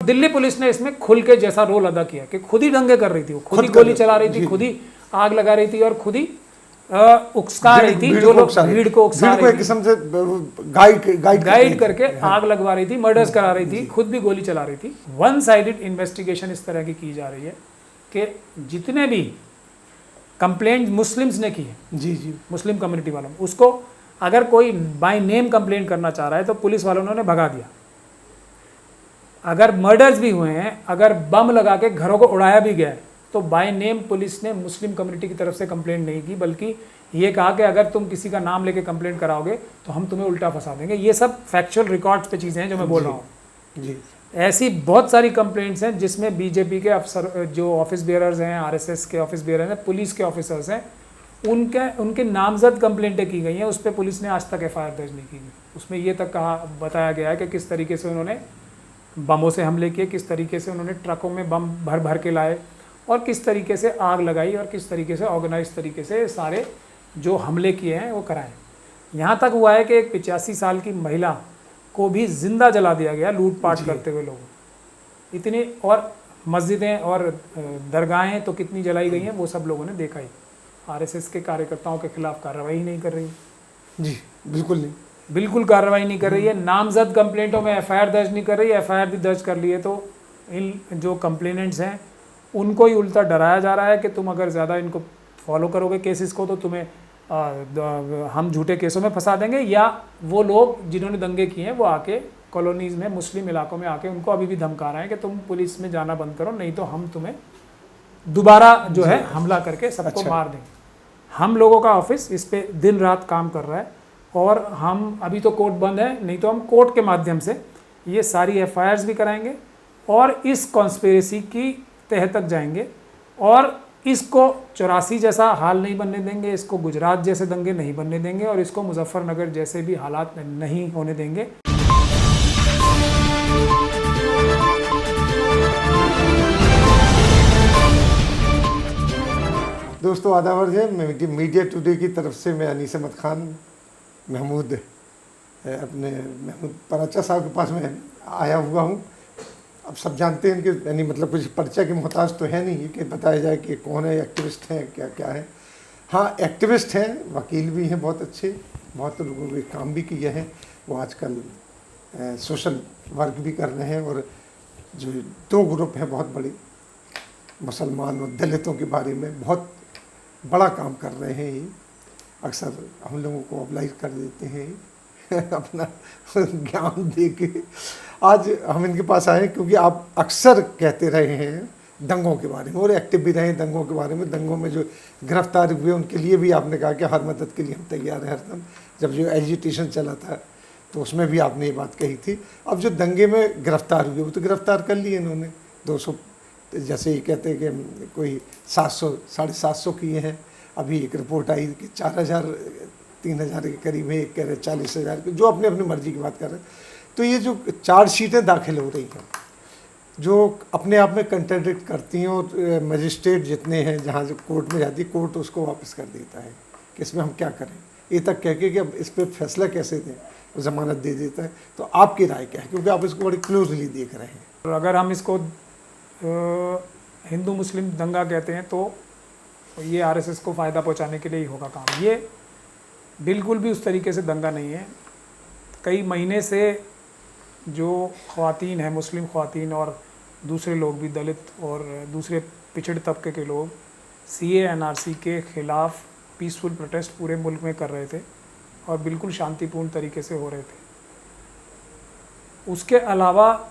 Delhi police ने इसमें खुल के जैसा रोल अदा किया कि खुद ही दंगे कर रही थी, वो खुद ही गोली चला रही थी, खुद ही आग लगा रही थी और खुद ही उकसा रही थी जो लोग भीड़ को उकसा रही थी, एक किस्म से गाइड करके आग लगवा रही थी, मर्डर्स करा रही थी, खुद भी गोली चला रही थी। वन साइडेड इन्वेस्टिगेशन इस तरह की जा रही है कि जितने भी कंप्लेंट मुस्लिम्स ने की है, जी मुस्लिम कम्युनिटी वालों ने, उसको अगर कोई बाय नेम कंप्लेंट करना चाह रहा है तो पुलिस वालों ने भगा दिया। अगर मर्डर्स भी हुए हैं, अगर बम लगा के घरों को उड़ाया भी गया है, तो बाय नेम पुलिस ने मुस्लिम कम्युनिटी की तरफ से कंप्लेंट नहीं की, बल्कि ये कहा कि अगर तुम किसी का नाम लेके कंप्लेंट कराओगे तो हम तुम्हें उल्टा फंसा देंगे। ये सब फैक्चुअल रिकॉर्ड्स पे चीज़ें हैं जो मैं बोल रहा हूँ जी। ऐसी बहुत सारी कंप्लेंट्स हैं जिसमें बीजेपी के अफसर, जो ऑफिस बेयरर्स हैं, आरएसएस के ऑफिस बेयरर्स हैं, पुलिस के ऑफिसर्स हैं, उनके नामजद कंप्लेंटें की गई हैं। उस पर पुलिस ने आज तक एफआईआर दर्ज नहीं की गई। उसमें ये तक बताया गया है कि किस तरीके से उन्होंने बमों से हमले किए, किस तरीके से उन्होंने ट्रकों में बम भर भर के लाए और किस तरीके से आग लगाई और किस तरीके से ऑर्गेनाइज तरीके से सारे जो हमले किए हैं वो कराएं। यहाँ तक हुआ है कि एक 85 साल की महिला को भी जिंदा जला दिया गया लूटपाट करते हुए लोगों। इतनी और मस्जिदें और दरगाहें तो कितनी जलाई गई हैं वो सब लोगों ने देखा ही। आरएसएस के कार्यकर्ताओं के खिलाफ कार्रवाई नहीं कर रही जी, बिल्कुल नहीं, बिल्कुल कार्रवाई नहीं कर रही है। नामजद कंप्लेंटों में एफआईआर दर्ज नहीं कर रही है। एफआईआर भी दर्ज कर ली है तो इन जो कंप्लेनेंट्स हैं उनको ही उल्टा डराया जा रहा है कि तुम अगर ज़्यादा इनको फॉलो करोगे केसेस को तो तुम्हें हम झूठे केसों में फंसा देंगे, या वो लोग जिन्होंने दंगे किए हैं वो आके कॉलोनीज़ में, मुस्लिम इलाकों में आके उनको अभी भी धमका रहे हैं कि तुम पुलिस में जाना बंद करो, नहीं तो हम तुम्हें दोबारा जो है हमला करके सबको मार देंगे। हम लोगों का ऑफिस इस पे दिन रात काम कर रहा है और हम अभी तो कोर्ट बंद है, नहीं तो हम कोर्ट के माध्यम से ये सारी एफआईआर्स भी कराएंगे और इस कॉन्स्पिरेसी की तह तक जाएंगे और इसको 84 जैसा हाल नहीं बनने देंगे, इसको गुजरात जैसे दंगे नहीं बनने देंगे और इसको मुजफ्फरनगर जैसे भी हालात नहीं होने देंगे। दोस्तों आदाब है, मीडिया टुडे की तरफ से मैं अनीस अहमद खान महमूद पराचा साहब के पास में आया हुआ हूँ। अब सब जानते हैं कि यानी मतलब कुछ परिचय के मोहताज तो है नहीं कि बताया जाए कि कौन है, एक्टिविस्ट हैं, क्या क्या है। हाँ, एक्टिविस्ट हैं, वकील भी हैं बहुत अच्छे, बहुत लोगों के काम भी किए हैं। वो आजकल सोशल वर्क भी कर रहे हैं और जो 2 ग्रुप हैं बहुत बड़ी, मुसलमान और दलितों के बारे में बहुत बड़ा काम कर रहे हैं। ये अक्सर हम लोगों को ऑब्लाइज कर देते हैं अपना ज्ञान दे के। आज हम इनके पास आए क्योंकि आप अक्सर कहते रहे हैं दंगों के बारे में और एक्टिव भी रहे दंगों के बारे में। दंगों में जो गिरफ्तार हुए उनके लिए भी आपने कहा कि हर मदद के लिए हम तैयार हैं हरदम। जब जो एजिटेशन चला था तो उसमें भी आपने ये बात कही थी। अब जो दंगे में गिरफ्तार हुए वो तो गिरफ्तार कर लिए इन्होंने 200, जैसे ये कहते हैं कि कोई 700 750 किए हैं। अभी एक रिपोर्ट आई कि 4000 3000 के करीब है, एक कह रहे 40,000 के, जो अपने अपनी मर्जी की बात कर रहे हैं। तो ये जो चार्जशीटें दाखिल हो रही हैं जो अपने आप में कंट्राडिक्ट करती हैं और मजिस्ट्रेट जितने हैं जहाँ जो कोर्ट में जाती है कोर्ट उसको वापस कर देता है कि इसमें हम क्या करें, ये तक कह के कि अब इस पर फैसला कैसे दें, वो ज़मानत दे देता है। तो आपकी राय क्या है, क्योंकि आप इसको बड़ी क्लोजली देख रहे हैं। और अगर हम इसको हिंदू मुस्लिम दंगा कहते हैं तो ये आरएसएस को फ़ायदा पहुंचाने के लिए ही होगा काम। ये बिल्कुल भी उस तरीके से दंगा नहीं है। कई महीने से जो ख़वातीन हैं, मुस्लिम ख़वातीन और दूसरे लोग भी, दलित और दूसरे पिछड़े तबके के लोग सीए एनआरसी के ख़िलाफ़ पीसफुल प्रोटेस्ट पूरे मुल्क में कर रहे थे और बिल्कुल शांतिपूर्ण तरीके से हो रहे थे। उसके अलावा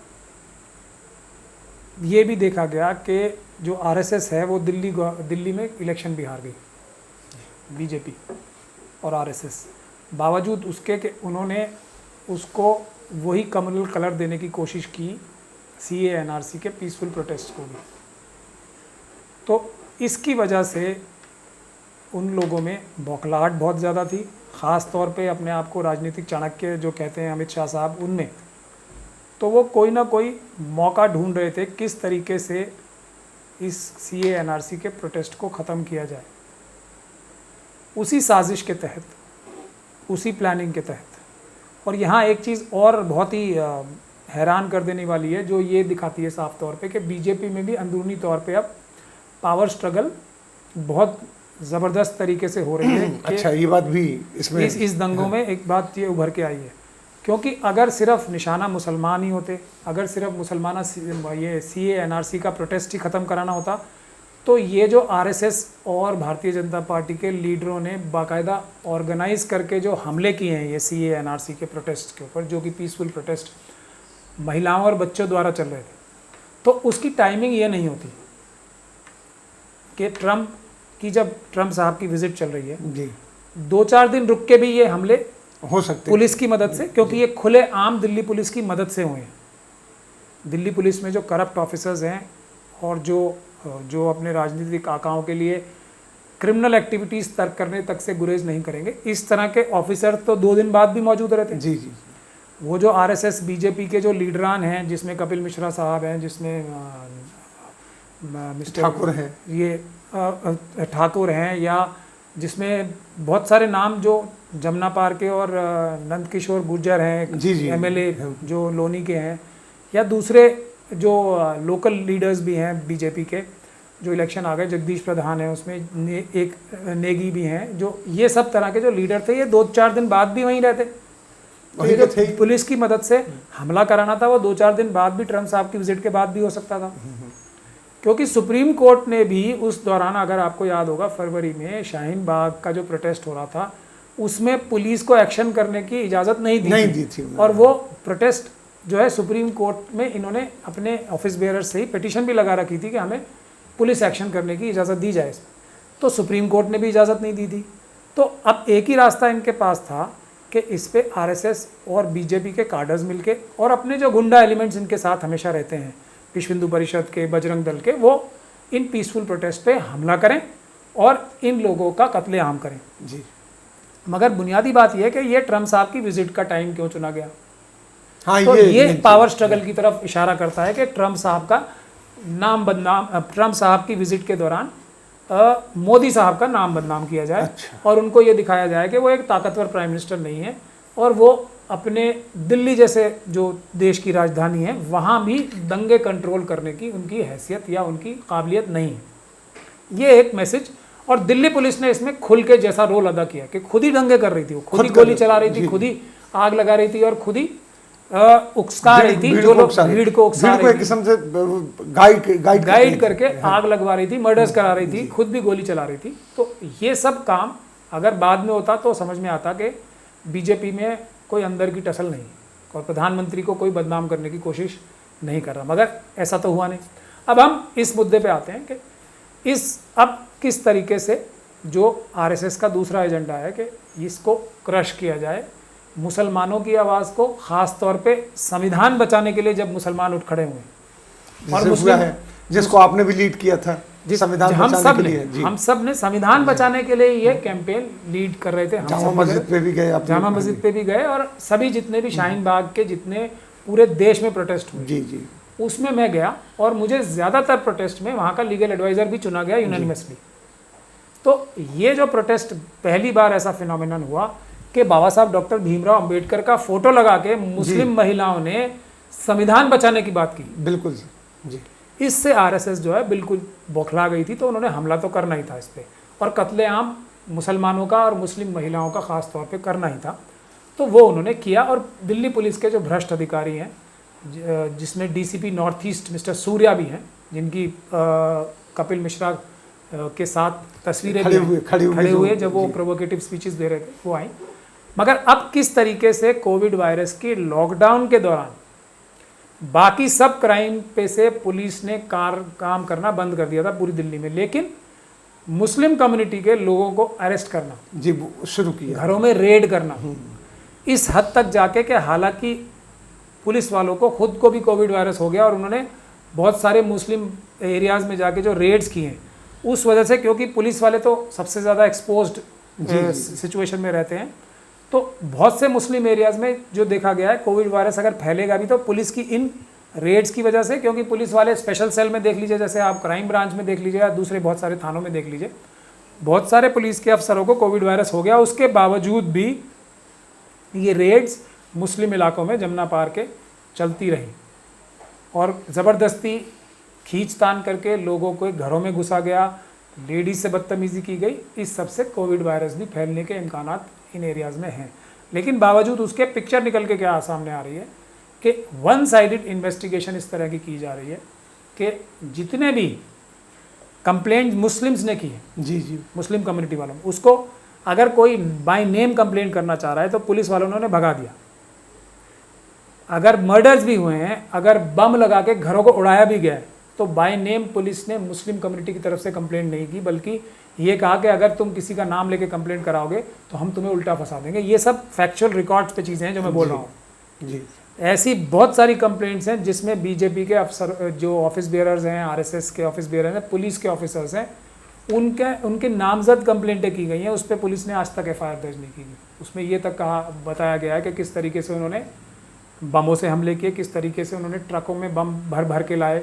ये भी देखा गया कि जो आरएसएस है वो दिल्ली में इलेक्शन भी हार गई, बीजेपी और आरएसएस, बावजूद उसके कि उन्होंने उसको वही कम्युनल कलर देने की कोशिश की सीए एनआरसी के पीसफुल प्रोटेस्ट को भी। तो इसकी वजह से उन लोगों में बौखलाहट बहुत ज़्यादा थी, ख़ास तौर पे अपने आप को राजनीतिक चाणक्य जो कहते हैं अमित शाह साहब, उनमें। तो वो कोई ना कोई मौका ढूंढ रहे थे किस तरीके से इस सीए एनआरसी के प्रोटेस्ट को ख़त्म किया जाए। उसी साजिश के तहत, उसी प्लानिंग के तहत। और यहाँ एक चीज़ और बहुत ही हैरान कर देने वाली है, जो ये दिखाती है साफ तौर पे कि बीजेपी में भी अंदरूनी तौर पे अब पावर स्ट्रगल बहुत ज़बरदस्त तरीके से हो रही है कि अच्छा, ये बात भी इसमें इस दंगों में एक बात ये उभर के आई है, क्योंकि अगर सिर्फ निशाना मुसलमान ही होते, अगर सिर्फ मुसलमाना ये CA NRC का प्रोटेस्ट ही ख़त्म कराना होता, तो ये जो RSS और भारतीय जनता पार्टी के लीडरों ने बाकायदा ऑर्गेनाइज करके जो हमले किए हैं ये CA NRC के प्रोटेस्ट के ऊपर, जो कि पीसफुल प्रोटेस्ट महिलाओं और बच्चों द्वारा चल रहे थे, तो उसकी टाइमिंग ये नहीं होती कि जब ट्रम्प साहब की विजिट चल रही है, जी 2-4 दिन रुक के भी ये हमले हो सकते पुलिस की मदद से, क्योंकि ये खुले आम दिल्ली पुलिस की मदद से हुए हैं। दिल्ली पुलिस में जो करप्ट ऑफिसर्स हैं और जो अपने राजनीतिक आकाओं के लिए क्रिमिनल एक्टिविटीज़ तर्क करने तक से गुरेज नहीं करेंगे, इस तरह के ऑफिसर तो 2 दिन बाद भी मौजूद रहते हैं। जी जी वो जो RSS BJP के जो लीडरान हैं, जिसमें कपिल मिश्रा साहब हैं, जिसमें मिस्टर ठाकुर हैं, ये ठाकुर हैं, या जिसमें बहुत सारे नाम जो जमुना पार के और नंद किशोर गुर्जर हैं, जी जी MLA जो लोनी के हैं, या दूसरे जो लोकल लीडर्स भी हैं बीजेपी के, जो इलेक्शन आ गए, जगदीश प्रधान है उसमें, एक नेगी भी हैं, जो ये सब तरह के जो लीडर थे, ये 2-4 दिन बाद भी वहीं रहते। तो ये जो पुलिस की मदद से हमला कराना था, वो 2-4 दिन बाद भी, ट्रम्प साहब की विजिट के बाद भी हो सकता था, क्योंकि सुप्रीम कोर्ट ने भी उस दौरान, अगर आपको याद होगा, फरवरी में शाहीन बाग का जो प्रोटेस्ट हो रहा था, उसमें पुलिस को एक्शन करने की इजाज़त नहीं दी थी। और वो प्रोटेस्ट जो है सुप्रीम कोर्ट में इन्होंने अपने ऑफिस बेयरर्स से ही पिटीशन भी लगा रखी थी कि हमें पुलिस एक्शन करने की इजाज़त दी जाए, तो सुप्रीम कोर्ट ने भी इजाज़त नहीं दी थी। तो अब एक ही रास्ता इनके पास था कि इस पे RSS और BJP के कार्डर्स मिलके, और अपने जो गुंडा एलिमेंट्स इनके साथ हमेशा रहते हैं, विश्व हिंदू परिषद के, बजरंग दल के, वो इन पीसफुल प्रोटेस्ट पे हमला करें और इन लोगों का कत्लेआम करें। जी, मगर बुनियादी बात यह है कि ये ट्रम्प साहब की विजिट का टाइम क्यों चुना गया? हाँ, तो ये पावर स्ट्रगल की तरफ इशारा करता है कि ट्रम्प साहब का नाम बदनाम, ट्रम्प साहब की विजिट के दौरान मोदी साहब का नाम बदनाम किया जाए। अच्छा। और उनको ये दिखाया जाए कि वो एक ताकतवर प्राइम मिनिस्टर नहीं है, और वो अपने दिल्ली जैसे जो देश की राजधानी है वहाँ भी दंगे कंट्रोल करने की उनकी हैसियत या उनकी काबिलियत नहीं है। ये एक मैसेज, और दिल्ली पुलिस ने इसमें खुल के जैसा रोल अदा किया कि खुद ही दंगे कर रही थी, वो खुद ही गोली चला रही थी, खुद ही आग लगा रही थी, और खुद ही उकसा रही थी जो लोग भीड़ को उकसा रही थी, एक किस्म से गाइड करके आग लगवा रही थी, मर्डर्स करा रही थी, खुद भी गोली चला रही थी। तो ये सब काम अगर बाद में होता तो समझ में आता कि बीजेपी में कोई अंदर की टसल नहीं, और प्रधानमंत्री को कोई बदनाम करने की कोशिश नहीं कर रहा, मगर ऐसा तो हुआ नहीं। अब हम इस मुद्दे पे आते हैं कि अब किस तरीके से जो RSS का दूसरा एजेंडा है कि इसको क्रश किया जाए, मुसलमानों की आवाज़ को, ख़ास तौर पे संविधान बचाने के लिए जब मुसलमान उठ खड़े हुए, और मुस्लिम है जिसको आपने भी लीड किया था, संविधान हम सब ने संविधान बचाने के लिए ये कैंपेन लीड कर रहे थे। हम जामा मस्जिद पे भी गए, जामा मस्जिद पे भी गए, और सभी जितने भी शाहीन बाग के जितने पूरे देश में प्रोटेस्ट हुए, जी जी, उसमें मैं गया, और मुझे ज़्यादातर प्रोटेस्ट में वहाँ का लीगल एडवाइज़र भी चुना गया यूनानिमसली। तो ये जो प्रोटेस्ट पहली बार ऐसा फिनोमिनन हुआ कि बाबा साहब डॉक्टर भीमराव अंबेडकर का फोटो लगा के मुस्लिम महिलाओं ने संविधान बचाने की बात की। बिल्कुल जी, इससे RSS जो है बिल्कुल बौखला गई थी, तो उन्होंने हमला तो करना ही था इस पर, और कत्लेआम मुसलमानों का और मुस्लिम महिलाओं का ख़ास तौर पे करना ही था। तो वो उन्होंने किया, और दिल्ली पुलिस के जो भ्रष्ट अधिकारी हैं, जिसमें DCP north east mister Surya भी हैं, जिनकी कपिल मिश्रा के साथ तस्वीरें खड़े हुए जब वो प्रोवोकेटिव स्पीचेस दे रहे थे, वो आई। मगर अब किस तरीके से कोविड वायरस की लॉकडाउन के दौरान बाकी सब क्राइम पे से पुलिस ने काम करना बंद कर दिया था पूरी दिल्ली में, लेकिन मुस्लिम कम्युनिटी के लोगों को अरेस्ट करना जी शुरू किया, घरों में रेड करना, इस हद तक जाके कि हालांकि पुलिस वालों को खुद को भी कोविड वायरस हो गया, और उन्होंने बहुत सारे मुस्लिम एरियाज़ में जाके जो रेड्स किए हैं, उस वजह से, क्योंकि पुलिस वाले तो सबसे ज़्यादा एक्सपोज्ड सिचुएशन में रहते हैं, तो बहुत से मुस्लिम एरियाज़ में जो देखा गया है कोविड वायरस अगर फैलेगा भी तो पुलिस की इन रेड्स की वजह से, क्योंकि पुलिस वाले स्पेशल सेल में देख लीजिए, जैसे आप क्राइम ब्रांच में देख लीजिए या दूसरे बहुत सारे थानों में देख लीजिए, बहुत सारे पुलिस के अफसरों को कोविड वायरस हो गया। उसके बावजूद भी ये रेड्स मुस्लिम इलाकों में, जमुना पार के चलती रही और ज़बरदस्ती खींचतान करके लोगों के घरों में घुसा गया, लेडीज से बदतमीज़ी की गई, इस सब से कोविड वायरस भी फैलने के इम्कानात इन एरियाज़ में हैं। लेकिन बावजूद उसके पिक्चर निकल के क्या सामने आ रही है कि वन साइडेड इन्वेस्टिगेशन इस तरह की जा रही है कि जितने भी कंप्लेंट मुस्लिम्स ने की है, जी जी, मुस्लिम कम्युनिटी वालों, उसको अगर कोई बाय नेम कंप्लेंट करना चाह रहा है तो पुलिस वालों ने उन्हें भगा दिया। अगर मर्डर्स भी हुए हैं, अगर बम लगा के घरों को उड़ाया भी गया है, तो बाय नेम पुलिस ने मुस्लिम कम्युनिटी की तरफ से कंप्लेंट नहीं की, बल्कि ये कहा कि अगर तुम किसी का नाम लेके कंप्लेंट कराओगे तो हम तुम्हें उल्टा फंसा देंगे। ये सब फैक्चुअल रिकॉर्ड्स पे चीज़ें हैं जो मैं बोल रहा हूँ। जी, ऐसी बहुत सारी कंप्लेंट्स हैं जिसमें बीजेपी के अफसर, जो ऑफिस बेयरर्स हैं, आरएसएस के ऑफिस बेयरर्स हैं, पुलिस के ऑफिसर्स हैं, उनके नामजद कंप्लेंटें की गई हैं। उस पर पुलिस ने आज तक एफआईआर दर्ज नहीं की गई। उसमें ये तक बताया गया है कि किस तरीके से उन्होंने बमों से हमले किए, किस तरीके से उन्होंने ट्रकों में बम भर भर के लाए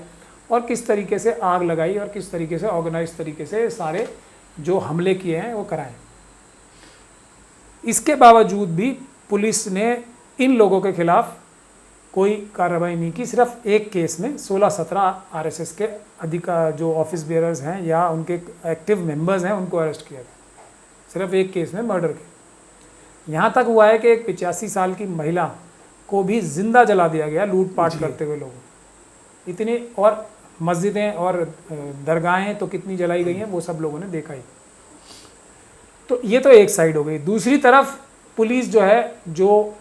और किस तरीके से आग लगाई और किस तरीके से ऑर्गेनाइज तरीके से सारे जो हमले किए हैं वो कराएं। इसके बावजूद भी पुलिस ने इन लोगों के खिलाफ कोई कार्रवाई नहीं की। सिर्फ एक केस में 16-17 आरएसएस के जो ऑफिस बेयरर्स हैं या उनके एक्टिव मेंबर्स हैं उनको अरेस्ट किया गया, सिर्फ एक केस में मर्डर के। यहाँ तक हुआ है कि एक 85 साल की महिला को भी जिंदा जला दिया गया लूटपाट करते हुए लोगों। इतनी और मस्जिदें और दरगाहें तो कितनी जलाई गई हैं वो सब लोगों ने देखा ही। तो ये तो एक साइड हो गई। दूसरी तरफ पुलिस जो है, जो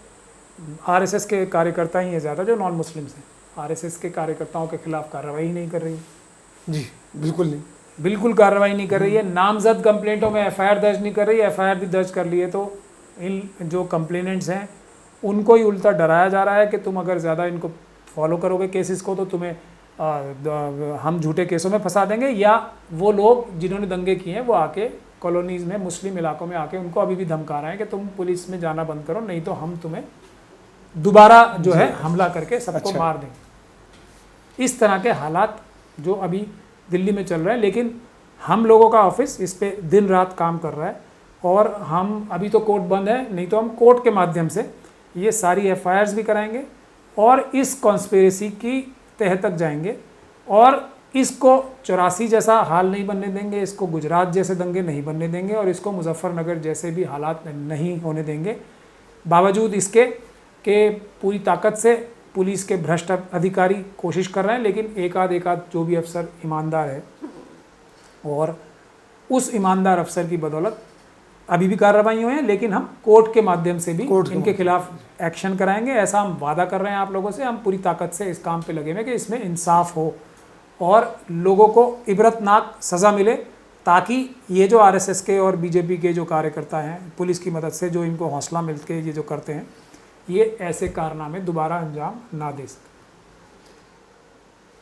आरएसएस के कार्यकर्ता ही है ज़्यादा जो नॉन मुस्लिम्स हैं, आरएसएस के कार्यकर्ताओं के खिलाफ कार्रवाई ही नहीं कर रही है। जी, बिल्कुल नहीं, बिल्कुल कार्रवाई नहीं कर रही है। नामजद कंप्लेंटों में एफआईआर दर्ज नहीं कर रही है। एफआईआर भी दर्ज कर ली है तो इन जो कंप्लेनेंट्स हैं उनको ही उल्टा डराया जा रहा है कि तुम अगर ज़्यादा इनको फॉलो करोगे केसेस को तो तुम्हें हम झूठे केसों में फंसा देंगे, या वो लोग जिन्होंने दंगे किए हैं वो आके कॉलोनीज़ में, मुस्लिम इलाकों में आके उनको अभी भी धमका रहे हैं कि तुम पुलिस में जाना बंद करो, नहीं तो हम तुम्हें दोबारा जो है हमला करके सबको मार देंगे। इस तरह के हालात जो अभी दिल्ली में चल रहे हैं। लेकिन हम लोगों का ऑफिस इस पे दिन रात काम कर रहा है और हम अभी तो कोर्ट बंद है, नहीं तो हम कोर्ट के माध्यम से ये सारी एफआईआर्स भी कराएंगे और इस कॉन्स्पिरेसी की तह तक जाएंगे और इसको 84 जैसा हाल नहीं बनने देंगे, इसको गुजरात जैसे दंगे नहीं बनने देंगे और इसको मुजफ्फरनगर जैसे भी हालात नहीं होने देंगे। बावजूद इसके कि पूरी ताकत से पुलिस के भ्रष्ट अधिकारी कोशिश कर रहे हैं, लेकिन एक आध जो भी अफसर ईमानदार है और उस ईमानदार अफसर की बदौलत अभी भी कार्रवाई हुई है। लेकिन हम कोर्ट के माध्यम से भी इनके खिलाफ एक्शन कराएंगे, ऐसा हम वादा कर रहे हैं आप लोगों से। हम पूरी ताकत से इस काम पे लगे हुए कि इसमें इंसाफ हो और लोगों को इबरतनाक सज़ा मिले, ताकि ये जो आरएसएस के और बीजेपी के जो कार्यकर्ता हैं पुलिस की मदद से जो इनको हौसला मिल के ये जो करते हैं, ये ऐसे कारनामे दोबारा अंजाम ना दे सके।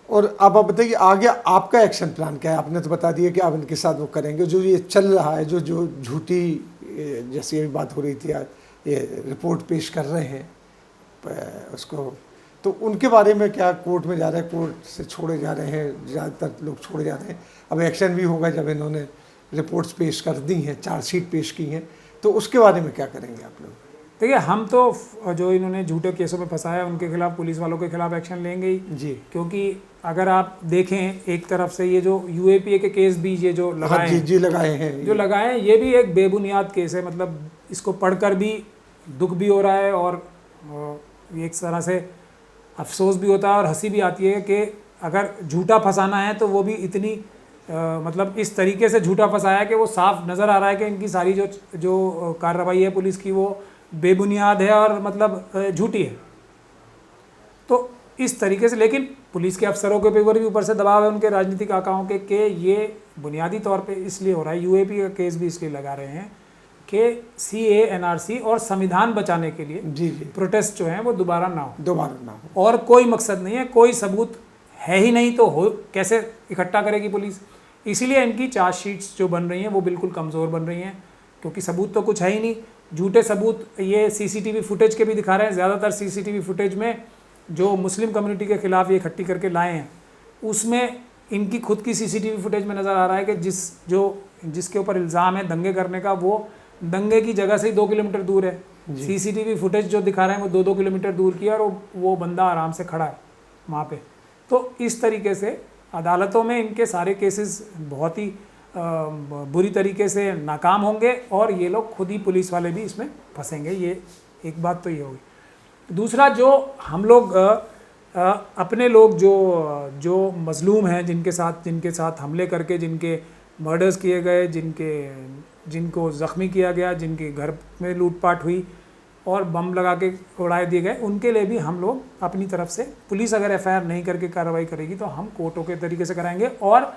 और अब आप बताइए आगे आपका एक्शन प्लान क्या है? आपने तो बता दिया कि आप इनके साथ वो करेंगे। जो ये चल रहा है, जो झूठी, जैसी अभी बात हो रही थी, ये रिपोर्ट पेश कर रहे हैं उसको, तो उनके बारे में क्या कोर्ट में जा रहे हैं, कोर्ट से छोड़े जा रहे हैं, ज़्यादातर लोग छोड़े जा रहे हैं। अब एक्शन भी होगा जब इन्होंने रिपोर्ट्स पेश कर दी हैं, चार्जशीट पेश की हैं, तो उसके बारे में क्या करेंगे आप लोग? देखिए, हम तो जो इन्होंने झूठे केसों में फंसाया उनके खिलाफ, पुलिस वालों के खिलाफ एक्शन लेंगे ही जी। क्योंकि अगर आप देखें एक तरफ से ये जो यूएपीए के केस भी ये जो लगाए हैं, जी लगाए हैं, जो लगाए हैं, ये भी एक बेबुनियाद केस है। मतलब इसको पढ़कर भी दुख भी हो रहा है और एक तरह से अफसोस भी होता है और हंसी भी आती है कि अगर झूठा फंसाना है तो वो भी इतनी मतलब इस तरीके से झूठा फंसाया कि वो साफ नज़र आ रहा है कि इनकी सारी जो कार्रवाई है पुलिस की वो बेबुनियाद है और मतलब झूठी है। तो इस तरीके से, लेकिन पुलिस के अफसरों के ऊपर भी ऊपर से दबाव है उनके राजनीतिक आकाओं के कि ये बुनियादी तौर पे इसलिए हो रहा है, यूएपी का केस भी इसलिए लगा रहे हैं कि सीए, एनआरसी और संविधान बचाने के लिए जी प्रोटेस्ट जो हैं वो दोबारा ना हो। और कोई मकसद नहीं है, कोई सबूत है ही नहीं, तो हो कैसे इकट्ठा करेगी पुलिस। इसीलिए इनकी चार्जशीट्स जो बन रही हैं वो बिल्कुल कमज़ोर बन रही हैं, क्योंकि सबूत तो कुछ है ही नहीं। झूठे सबूत ये सीसीटीवी फुटेज के भी दिखा रहे हैं। ज़्यादातर सीसीटीवी फुटेज में जो मुस्लिम कम्युनिटी के खिलाफ ये इकट्ठी करके लाए हैं, उसमें इनकी खुद की सीसीटीवी फुटेज में नज़र आ रहा है कि जिसके ऊपर इल्ज़ाम है दंगे करने का, वो दंगे की जगह से ही 2 किलोमीटर दूर है। जी। सीसीटीवी फुटेज जो दिखा रहे हैं वो 2-2 किलोमीटर दूर की है और वो बंदा आराम से खड़ा है वहाँ पे। तो इस तरीके से अदालतों में इनके सारे केसेस बहुत ही बुरी तरीके से नाकाम होंगे और ये लोग खुद ही पुलिस वाले भी इसमें फंसेंगे। ये एक बात तो ये होगी। दूसरा, जो हम लोग अपने लोग जो मजलूम हैं, जिनके साथ हमले करके जिनके मर्डर्स किए गए, जिनको ज़ख्मी किया गया, जिनके घर में लूटपाट हुई और बम लगा के उड़ाए दिए गए, उनके लिए भी हम लोग अपनी तरफ से, पुलिस अगर एफआईआर नहीं करके कार्रवाई करेगी तो हम कोर्टों के तरीके से कराएंगे और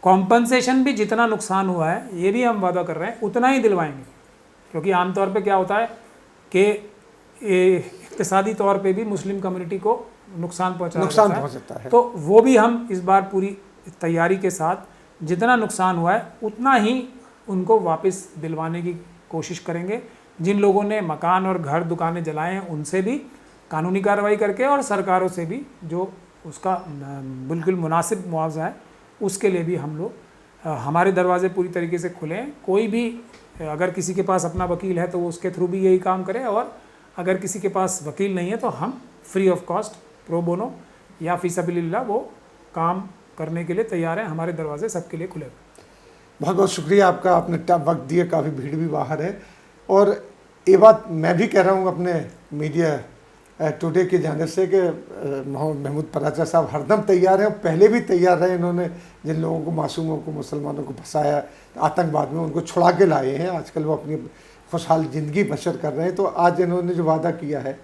कॉम्पनसेशन भी जितना नुकसान हुआ है ये भी हम वादा कर रहे हैं उतना ही दिलवाएंगे। क्योंकि आमतौर पे क्या होता है कि इक़्तिसादी तौर पे भी मुस्लिम कम्युनिटी को नुकसान पहुंचता है। तो वो भी हम इस बार पूरी तैयारी के साथ जितना नुकसान हुआ है उतना ही उनको वापस दिलवाने की कोशिश करेंगे। जिन लोगों ने मकान और घर दुकानें जलाए हैं उनसे भी कानूनी कार्रवाई करके और सरकारों से भी जो उसका बिल्कुल मुनासिब मुआवजा है उसके लिए भी हम लोग, हमारे दरवाजे पूरी तरीके से खुले हैं। कोई भी अगर किसी के पास अपना वकील है तो वो उसके थ्रू भी यही काम करे, और अगर किसी के पास वकील नहीं है तो हम free of cost pro bono या फी सबीलिल्लाह वो काम करने के लिए तैयार हैं। हमारे दरवाजे सबके लिए खुले। बहुत बहुत शुक्रिया आपका, आपने वक्त दिया, काफ़ी भीड़ भी बाहर है। और ये बात मैं भी कह रहा हूँ अपने मीडिया टुडे की जानिब से कि महमूद पराचा साहब हरदम तैयार हैं और पहले भी तैयार रहे। इन्होंने जिन लोगों को, मासूमों को, मुसलमानों को फंसाया आतंकवाद में, उनको छुड़ा के लाए हैं। आजकल वो अपनी खुशहाल ज़िंदगी बसर कर रहे हैं। तो आज इन्होंने जो वादा किया है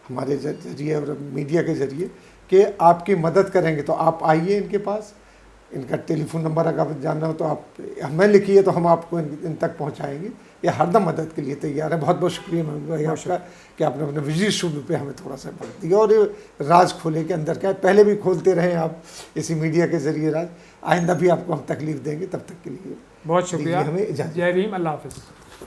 हमारे ज़रिए और मीडिया के ज़रिए कि आपकी मदद करेंगे, तो आप आइए इनके पास। इनका टेलीफोन नंबर अगर जानना हो तो आप हमें लिखिए, तो हम आपको इन तक पहुंचाएंगे। ये हरदम मदद के लिए तैयार है। बहुत बहुत शुक्रिया महमूद भाई आपका कि आपने अपने विजिट शुरू पे हमें थोड़ा सा वक्त दिया और राज खोले के अंदर क्या है। पहले भी खोलते रहे आप इसी मीडिया के ज़रिए राज, आइंदा भी आपको हम तकलीफ़ देंगे। तब तक के लिए बहुत शुक्रिया। हमें इजाज़त। जय भीम, अल्लाह हाफ़िज़।